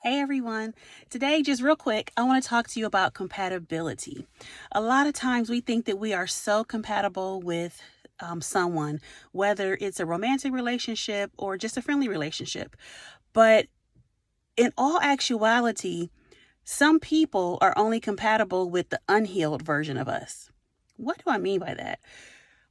Hey everyone. Today, just real quick, I want to talk to you about compatibility. A lot of times we think that we are so compatible with someone, whether it's a romantic relationship or just a friendly relationship. But in all actuality, some people are only compatible with the unhealed version of us. What do I mean by that?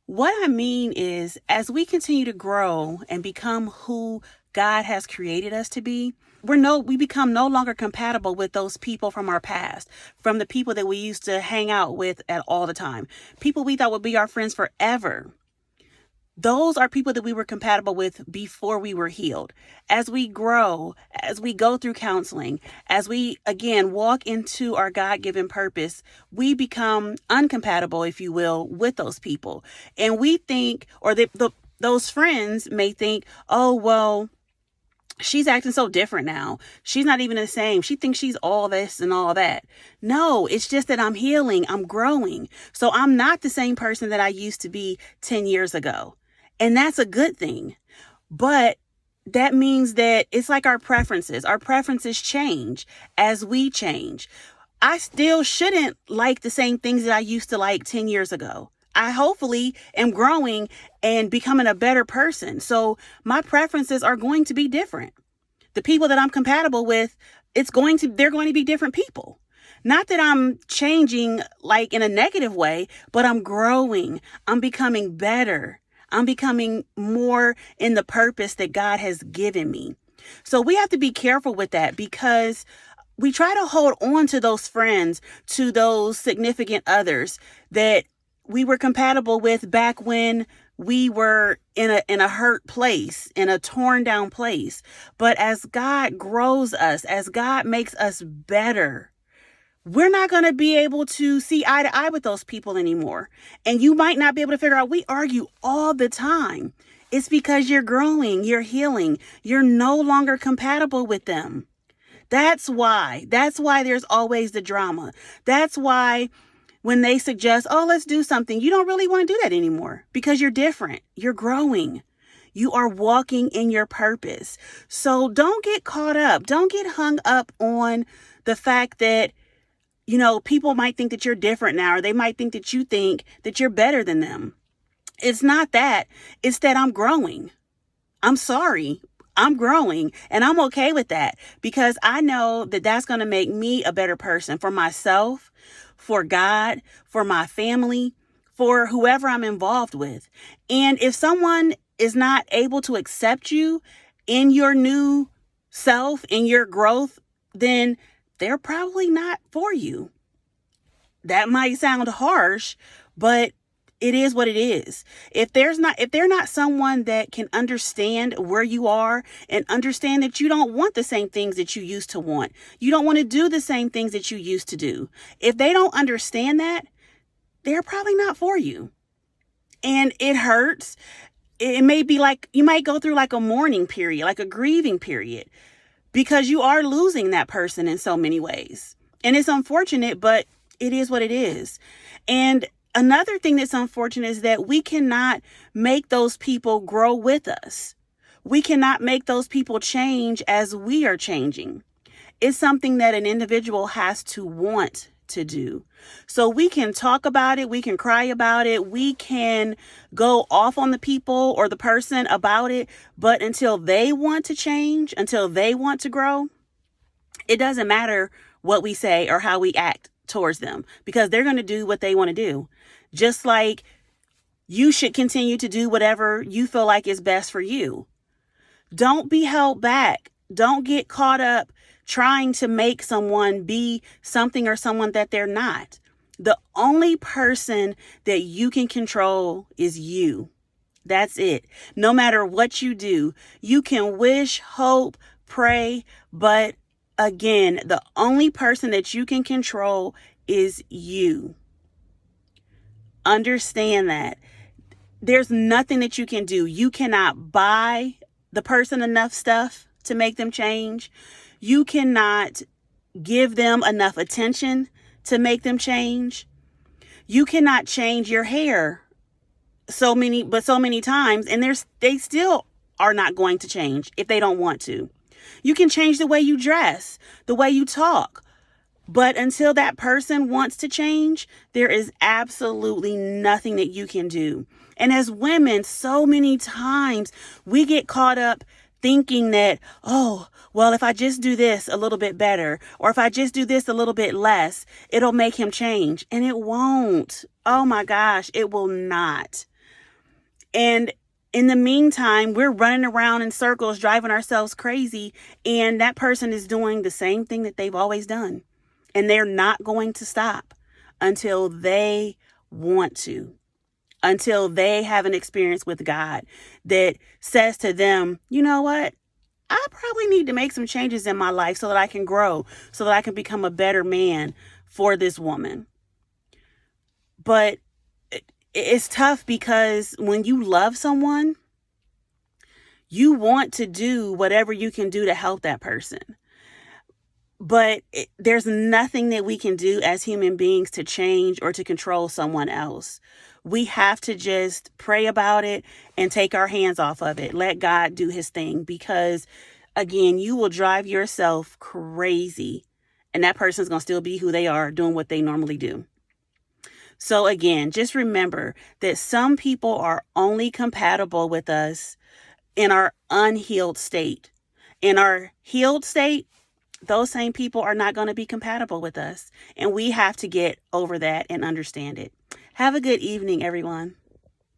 What I mean is, as we continue to grow and become who God has created us to be, we become no longer compatible with those people from our past, from the people that we used to hang out with at all the time, people we thought would be our friends forever. Those are people that we were compatible with before we were healed. As we grow, as we go through counseling, as we again walk into our God-given purpose, we become uncompatible, if you will, with those people. And we think, or those friends may think, oh, well, she's acting so different now. She's not even the same. She thinks she's all this and all that. No, it's just that I'm healing. I'm growing. So I'm not the same person that I used to be 10 years ago. And that's a good thing. But that means that it's like our preferences. Our preferences change as we change. I still shouldn't like the same things that I used to like 10 years ago. I hopefully am growing and becoming a better person. So my preferences are going to be different. The people that I'm compatible with, they're going to be different people. Not that I'm changing like in a negative way, but I'm growing. I'm becoming better. I'm becoming more in the purpose that God has given me. So we have to be careful with that, because we try to hold on to those friends, to those significant others that we were compatible with back when we were in a hurt place, in a torn down place. But as God grows us, as God makes us better, we're not going to be able to see eye to eye with those people anymore. And you might not be able to figure out, we argue all the time. It's because you're growing, you're healing, you're no longer compatible with them. That's why there's always the drama. That's why when they suggest, oh, let's do something, you don't really want to do that anymore, because you're different. You're growing. You are walking in your purpose. So don't get caught up. Don't get hung up on the fact that people might think that you're different now, or they might think that you think that you're better than them. It's not that. It's that I'm growing. I'm sorry. I'm growing, and I'm okay with that, because I know that that's going to make me a better person for myself, for God, for my family, for whoever I'm involved with. And if someone is not able to accept you in your new self, in your growth, then they're probably not for you. That might sound harsh, but it is what it is. If they're not someone that can understand where you are and understand that you don't want the same things that you used to want, you don't want to do the same things that you used to do. If they don't understand that, they're probably not for you. And it hurts. It may be like you might go through like a mourning period, like a grieving period, because you are losing that person in so many ways. And it's unfortunate, but it is what it is. And another thing that's unfortunate is that we cannot make those people grow with us. We cannot make those people change as we are changing. It's something that an individual has to want to do. So we can talk about it, we can cry about it, we can go off on the people or the person about it, but until they want to change, until they want to grow, it doesn't matter what we say or how we act towards them, because they're going to do what they want to do. Just like you should continue to do whatever you feel like is best for you. Don't be held back. Don't get caught up trying to make someone be something or someone that they're not. The only person that you can control is you. That's it. No matter what you do, you can wish, hope, pray, but again, the only person that you can control is you. Understand that. There's nothing that you can do. You cannot buy the person enough stuff to make them change. You cannot give them enough attention to make them change. You cannot change your hair so many times, and they still are not going to change if they don't want to. You can change the way you dress, the way you talk. But until that person wants to change, there is absolutely nothing that you can do. And as women, so many times we get caught up thinking that, oh, well, if I just do this a little bit better, or if I just do this a little bit less, it'll make him change. And it won't. Oh my gosh, it will not. And in the meantime, we're running around in circles, driving ourselves crazy, and that person is doing the same thing that they've always done. And they're not going to stop until they want to, until they have an experience with God that says to them, you know what? I probably need to make some changes in my life so that I can grow, so that I can become a better man for this woman. But it's tough because when you love someone, you want to do whatever you can do to help that person. But there's nothing that we can do as human beings to change or to control someone else. We have to just pray about it and take our hands off of it. Let God do his thing, because again, you will drive yourself crazy and that person's going to still be who they are, doing what they normally do. So again, just remember that some people are only compatible with us in our unhealed state. In our healed state, those same people are not going to be compatible with us. And we have to get over that and understand it. Have a good evening, everyone.